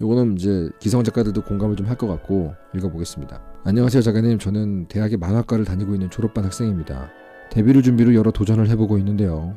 요거는 이제 기성 작가들도 공감을 좀 할 것 같고 읽어보겠습니다. 안녕하세요 작가님. 저는 대학의 만화과를 다니고 있는 졸업반 학생입니다. 데뷔를 준비로 여러 도전을 해보고 있는데요.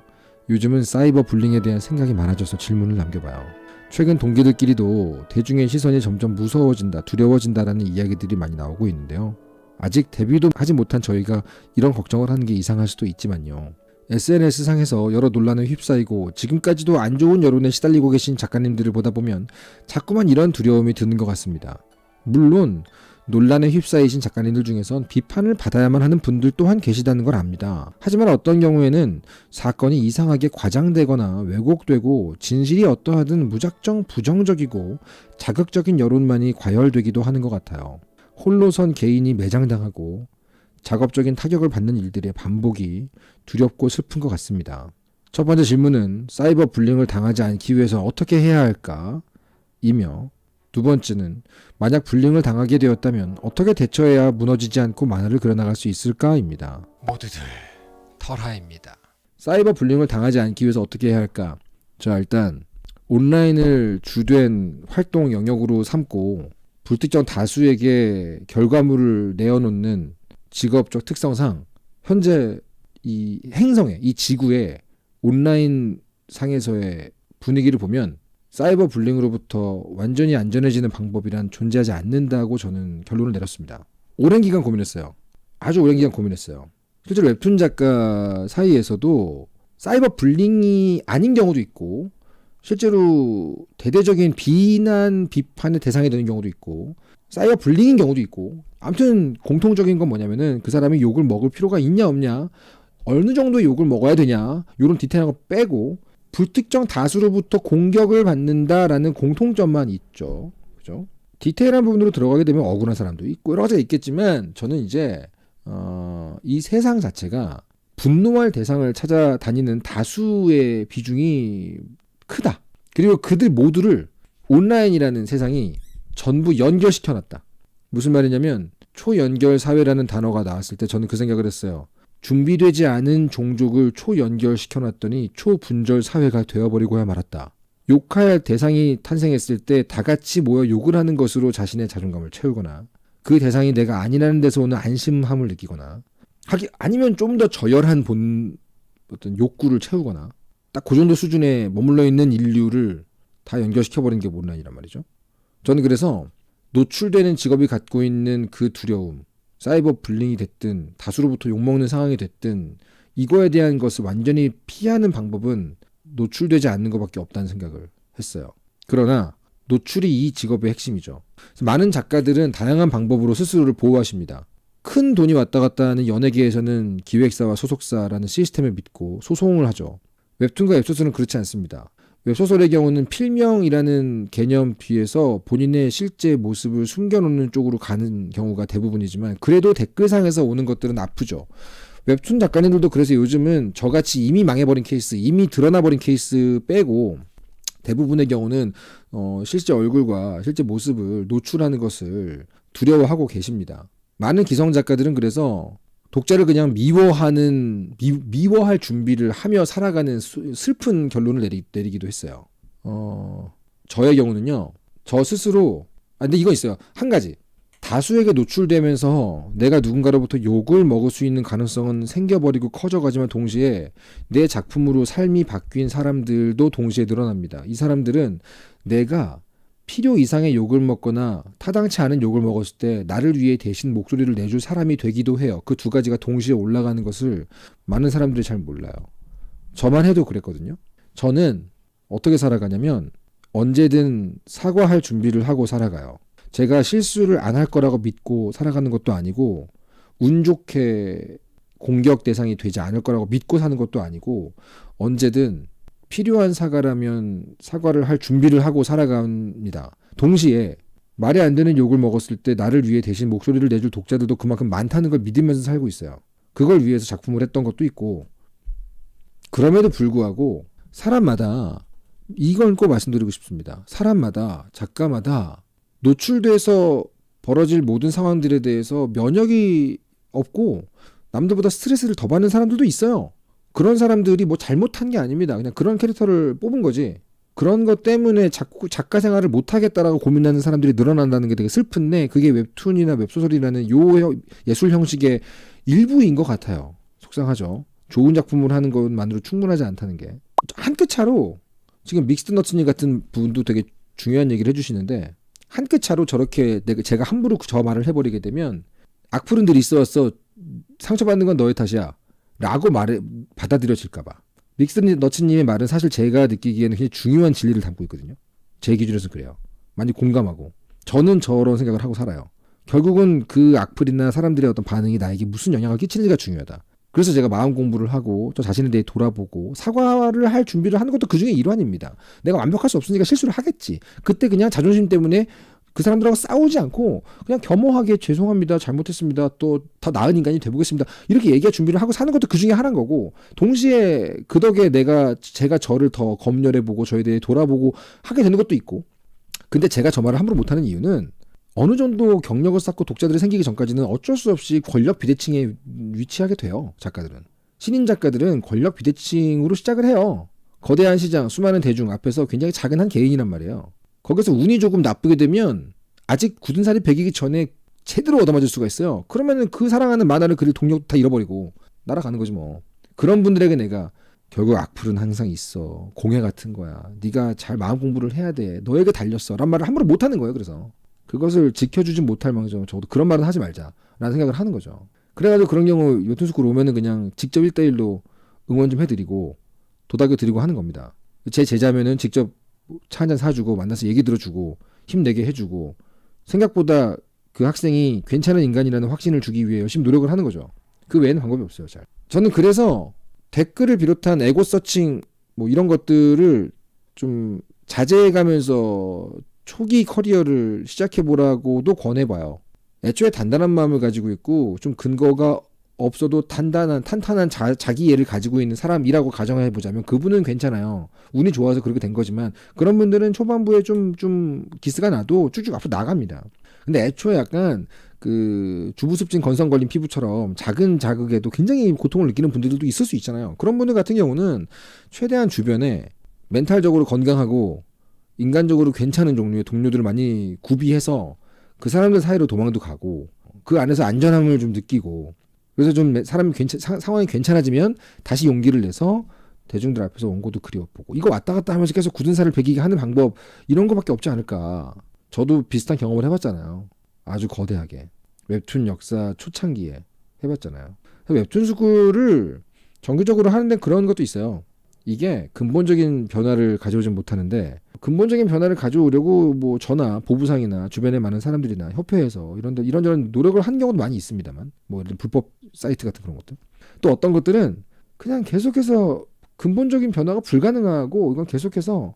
요즘은 사이버 불링에 대한 생각이 많아져서 질문을 남겨봐요. 최근 동기들끼리도 대중의 시선이 점점 무서워진다, 두려워진다라는 이야기들이 많이 나오고 있는데요. 아직 데뷔도 하지 못한 저희가 이런 걱정을 하는 게 이상할 수도 있지만요. SNS상에서 여러 논란에 휩싸이고 지금까지도 안 좋은 여론에 시달리고 계신 작가님들을 보다 보면 자꾸만 이런 두려움이 드는 것 같습니다. 물론 논란에 휩싸이신 작가님들 중에선 비판을 받아야만 하는 분들 또한 계시다는 걸 압니다. 하지만 어떤 경우에는 사건이 이상하게 과장되거나 왜곡되고 진실이 어떠하든 무작정 부정적이고 자극적인 여론만이 과열되기도 하는 것 같아요. 홀로 선 개인이 매장당하고 작업적인 타격을 받는 일들의 반복이 두렵고 슬픈 것 같습니다. 첫 번째 질문은 사이버 불링을 당하지 않기 위해서 어떻게 해야 할까? 이며 두 번째는 만약 불링을 당하게 되었다면 어떻게 대처해야 무너지지 않고 만화를 그려나갈 수 있을까?입니다. 모두들 털하입니다. 사이버 불링을 당하지 않기 위해서 어떻게 해야 할까? 자, 일단 온라인을 주된 활동 영역으로 삼고 불특정 다수에게 결과물을 내어놓는 직업적 특성상 현재 이 행성의 이 지구의 온라인 상에서의 분위기를 보면 사이버 불링으로부터 완전히 안전해지는 방법이란 존재하지 않는다고 저는 결론을 내렸습니다. 오랜 기간 고민했어요. 아주 오랜 기간 고민했어요. 실제로 웹툰 작가 사이에서도 사이버 불링이 아닌 경우도 있고 실제로 대대적인 비난 비판의 대상이 되는 경우도 있고 사이버 불링인 경우도 있고 아무튼 공통적인 건 뭐냐면은 그 사람이 욕을 먹을 필요가 있냐 없냐 어느 정도의 욕을 먹어야 되냐 이런 디테일한 거 빼고 불특정 다수로부터 공격을 받는다라는 공통점만 있죠. 그죠? 디테일한 부분으로 들어가게 되면 억울한 사람도 있고 여러 가지가 있겠지만 저는 이제 이 세상 자체가 분노할 대상을 찾아다니는 다수의 비중이 크다. 그리고 그들 모두를 온라인이라는 세상이 전부 연결시켜놨다. 무슨 말이냐면 초연결 사회라는 단어가 나왔을 때 저는 그 생각을 했어요. 준비되지 않은 종족을 초연결시켜놨더니 초분절 사회가 되어버리고야 말았다. 욕할 대상이 탄생했을 때 다 같이 모여 욕을 하는 것으로 자신의 자존감을 채우거나 그 대상이 내가 아니라는 데서 오는 안심함을 느끼거나 아니면 좀 더 저열한 어떤 욕구를 채우거나 딱 그 정도 수준에 머물러 있는 인류를 다 연결시켜버리는 게 온라인이란 말이죠. 저는 그래서 노출되는 직업이 갖고 있는 그 두려움, 사이버 불링이 됐든 다수로부터 욕먹는 상황이 됐든 이거에 대한 것을 완전히 피하는 방법은 노출되지 않는 것밖에 없다는 생각을 했어요. 그러나 노출이 이 직업의 핵심이죠. 많은 작가들은 다양한 방법으로 스스로를 보호하십니다. 큰 돈이 왔다 갔다 하는 연예계에서는 기획사와 소속사라는 시스템을 믿고 소송을 하죠. 웹툰과 웹소설은 그렇지 않습니다. 웹소설의 경우는 필명이라는 개념 뒤에서 본인의 실제 모습을 숨겨놓는 쪽으로 가는 경우가 대부분이지만 그래도 댓글상에서 오는 것들은 아프죠. 웹툰 작가님들도 그래서 요즘은 저같이 이미 망해버린 케이스, 이미 드러나버린 케이스 빼고 대부분의 경우는 실제 얼굴과 실제 모습을 노출하는 것을 두려워하고 계십니다. 많은 기성 작가들은 그래서 독자를 그냥 미워할 준비를 하며 살아가는 슬픈 결론을 내리기도 했어요. 저의 경우는요. 저 스스로 근데 이거 있어요. 한 가지. 다수에게 노출되면서 내가 누군가로부터 욕을 먹을 수 있는 가능성은 생겨버리고 커져가지만 동시에 내 작품으로 삶이 바뀐 사람들도 동시에 늘어납니다. 이 사람들은 내가 필요 이상의 욕을 먹거나 타당치 않은 욕을 먹었을 때 나를 위해 대신 목소리를 내줄 사람이 되기도 해요. 그 두 가지가 동시에 올라가는 것을 많은 사람들이 잘 몰라요. 저만 해도 그랬거든요. 저는 어떻게 살아가냐면 언제든 사과할 준비를 하고 살아가요. 제가 실수를 안 할 거라고 믿고 살아가는 것도 아니고 운 좋게 공격 대상이 되지 않을 거라고 믿고 사는 것도 아니고 언제든 필요한 사과라면 사과를 할 준비를 하고 살아갑니다. 동시에 말이 안 되는 욕을 먹었을 때 나를 위해 대신 목소리를 내줄 독자들도 그만큼 많다는 걸 믿으면서 살고 있어요. 그걸 위해서 작품을 했던 것도 있고 그럼에도 불구하고 사람마다 이건 꼭 말씀드리고 싶습니다. 사람마다 작가마다 노출돼서 벌어질 모든 상황들에 대해서 면역이 없고 남들보다 스트레스를 더 받는 사람들도 있어요. 그런 사람들이 뭐 잘못한 게 아닙니다. 그냥 그런 캐릭터를 뽑은 거지. 그런 것 때문에 자꾸 작가 생활을 못하겠다라고 고민하는 사람들이 늘어난다는 게 되게 슬픈데 그게 웹툰이나 웹소설이라는 요 예술 형식의 일부인 것 같아요. 속상하죠. 좋은 작품을 하는 것만으로 충분하지 않다는 게. 한 끗 차로 지금 믹스드 너츠님 같은 분도 되게 중요한 얘기를 해주시는데 한 끗 차로 저렇게 제가 함부로 저 말을 해버리게 되면 악플은들이 있어 상처받는 건 너의 탓이야 라고 받아들여질까봐. 믹스드 너츠님의 말은 사실 제가 느끼기에는 굉장히 중요한 진리를 담고 있거든요. 제 기준에서 그래요. 많이 공감하고 저는 저런 생각을 하고 살아요. 결국은 그 악플이나 사람들의 어떤 반응이 나에게 무슨 영향을 끼치는지가 중요하다. 그래서 제가 마음 공부를 하고 저 자신에 대해 돌아보고 사과를 할 준비를 하는 것도 그중에 일환입니다. 내가 완벽할 수 없으니까 실수를 하겠지. 그때 그냥 자존심 때문에 그 사람들하고 싸우지 않고 그냥 겸허하게 죄송합니다. 잘못했습니다. 또 더 나은 인간이 돼보겠습니다. 이렇게 얘기할 준비를 하고 사는 것도 그중에 하나인 거고 동시에 그 덕에 제가 저를 더 검열해보고 저에 대해 돌아보고 하게 되는 것도 있고 근데 제가 저 말을 함부로 못하는 이유는 어느 정도 경력을 쌓고 독자들이 생기기 전까지는 어쩔 수 없이 권력 비대칭에 위치하게 돼요. 작가들은. 신인 작가들은 권력 비대칭으로 시작을 해요. 거대한 시장, 수많은 대중 앞에서 굉장히 작은 한 개인이란 말이에요. 거기서 운이 조금 나쁘게 되면 아직 굳은 살이 배기기 전에 제대로 얻어맞을 수가 있어요. 그러면은 그 사랑하는 만화를 그릴 동력 다 잃어버리고 날아가는 거지 뭐. 그런 분들에게 내가 결국 악플은 항상 있어. 공해 같은 거야. 네가 잘 마음 공부를 해야 돼. 너에게 달렸어. 란 말을 함부로 못하는 거예요. 그래서 그것을 지켜주진 못할 망정 적어도 그런 말은 하지 말자 라는 생각을 하는 거죠. 그래가지고 그런 경우 요튼스쿨 오면은 그냥 직접 1대1로 응원 좀 해드리고 도닥여 드리고 하는 겁니다. 제 제자면은 직접 차 한잔 사주고 만나서 얘기 들어주고 힘내게 해주고 생각보다 그 학생이 괜찮은 인간이라는 확신을 주기 위해 열심히 노력을 하는 거죠. 그 외에는 방법이 없어요. 잘. 저는 그래서 댓글을 비롯한 에고 서칭 뭐 이런 것들을 좀 자제해가면서 초기 커리어를 시작해보라고도 권해봐요. 애초에 단단한 마음을 가지고 있고 좀 근거가 없어도 탄탄한 자기 이해를 가지고 있는 사람이라고 가정해보자면 그분은 괜찮아요. 운이 좋아서 그렇게 된 거지만 그런 분들은 초반부에 좀 기스가 나도 쭉쭉 앞으로 나갑니다. 근데 애초에 약간 그 주부습진 건성 걸린 피부처럼 작은 자극에도 굉장히 고통을 느끼는 분들도 있을 수 있잖아요. 그런 분들 같은 경우는 최대한 주변에 멘탈적으로 건강하고 인간적으로 괜찮은 종류의 동료들을 많이 구비해서 그 사람들 사이로 도망도 가고 그 안에서 안전함을 좀 느끼고 그래서 좀 상황이 괜찮아지면 다시 용기를 내서 대중들 앞에서 원고도 그려보고 이거 왔다 갔다 하면서 계속 굳은 살을 배기게 하는 방법 이런 거밖에 없지 않을까. 저도 비슷한 경험을 해봤잖아요. 아주 거대하게 웹툰 역사 초창기에 해봤잖아요. 웹툰 스쿨을 정기적으로 하는데 그런 것도 있어요. 이게 근본적인 변화를 가져오진 못하는데 근본적인 변화를 가져오려고 뭐 저나 보부상이나 주변에 많은 사람들이나 협회에서 이런저런 노력을 한 경우도 많이 있습니다만 뭐 예를 들어 불법 사이트 같은 그런 것들 또 어떤 것들은 그냥 계속해서 근본적인 변화가 불가능하고 이건 계속해서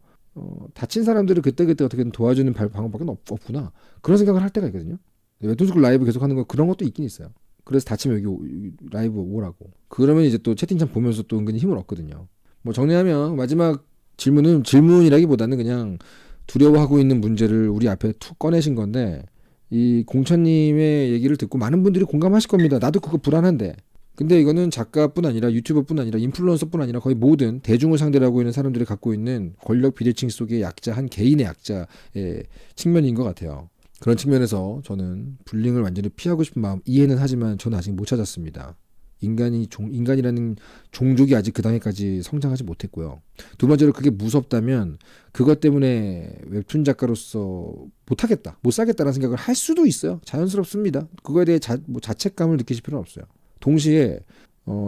다친 사람들을 그때그때 어떻게든 도와주는 방법밖에 없구나 그런 생각을 할 때가 있거든요. 웹툰스쿨 라이브 계속하는 거 그런 것도 있긴 있어요. 그래서 다치면 여기 라이브 오라고 그러면 이제 또 채팅창 보면서 또 은근히 힘을 얻거든요. 뭐 정리하면 마지막 질문은 질문이라기보다는 그냥 두려워하고 있는 문제를 우리 앞에 툭 꺼내신 건데 이 공천님의 얘기를 듣고 많은 분들이 공감하실 겁니다. 나도 그거 불안한데 근데 이거는 작가뿐 아니라 유튜버뿐 아니라 인플루언서뿐 아니라 거의 모든 대중을 상대로 하고 있는 사람들이 갖고 있는 권력 비대칭 속의 약자 한 개인의 약자의 측면인 것 같아요. 그런 측면에서 저는 불링을 완전히 피하고 싶은 마음 이해는 하지만 저는 아직 못 찾았습니다. 인간이라는 종족이 아직 그 단계까지 성장하지 못했고요. 두 번째로 그게 무섭다면 그것 때문에 웹툰 작가로서 못하겠다, 못 살겠다라는 생각을 할 수도 있어요. 자연스럽습니다. 그거에 대해 자책감을 느끼실 필요는 없어요. 동시에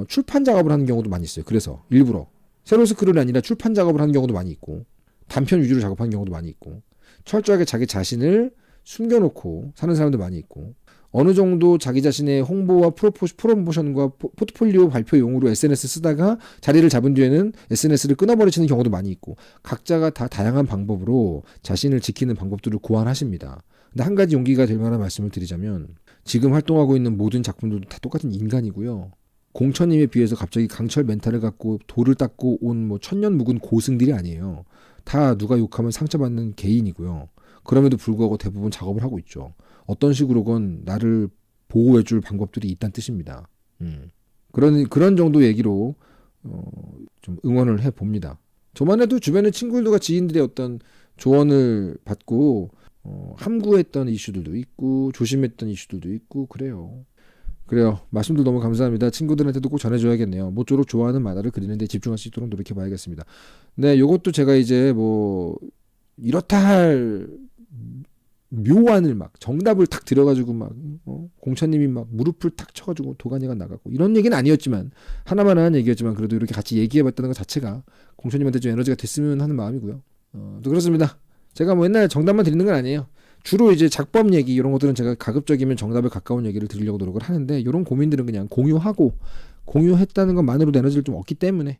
출판 작업을 하는 경우도 많이 있어요. 그래서 일부러 세로 스크롤이 아니라 출판 작업을 하는 경우도 많이 있고 단편 위주로 작업하는 경우도 많이 있고 철저하게 자기 자신을 숨겨놓고 사는 사람도 많이 있고 어느 정도 자기 자신의 홍보와 프로모션과 포트폴리오 발표용으로 SNS 쓰다가 자리를 잡은 뒤에는 SNS를 끊어버리시는 경우도 많이 있고 각자가 다 다양한 방법으로 자신을 지키는 방법들을 고안하십니다. 근데 한 가지 용기가 될 만한 말씀을 드리자면 지금 활동하고 있는 모든 작품들도 다 똑같은 인간이고요. 공천님에 비해서 갑자기 강철 멘탈을 갖고 돌을 닦고 온 뭐 천년 묵은 고승들이 아니에요. 다 누가 욕하면 상처받는 개인이고요. 그럼에도 불구하고 대부분 작업을 하고 있죠. 어떤 식으로건 나를 보호해줄 방법들이 있다는 뜻입니다. 그런 정도 얘기로 좀 응원을 해봅니다. 저만 해도 주변의 친구들과 지인들의 어떤 조언을 받고 함구했던 이슈들도 있고 조심했던 이슈들도 있고 그래요. 그래요. 말씀들 너무 감사합니다. 친구들한테도 꼭 전해줘야겠네요. 모쪼록 좋아하는 만화를 그리는데 집중할 수 있도록 노력해봐야겠습니다. 네, 요것도 제가 이제 뭐 이렇다 할 묘안을 막 정답을 탁 들여가지고 막 공차님이 막 무릎을 탁 쳐가지고 도가니가 나가고 이런 얘기는 아니었지만 하나만 한 얘기였지만 그래도 이렇게 같이 얘기해봤다는 것 자체가 공차님한테 좀 에너지가 됐으면 하는 마음이고요. 또 그렇습니다. 제가 뭐 옛날 정답만 드리는 건 아니에요. 주로 이제 작법 얘기 이런 것들은 제가 가급적이면 정답에 가까운 얘기를 드리려고 노력을 하는데 이런 고민들은 그냥 공유하고 공유했다는 것만으로도 에너지를 좀 얻기 때문에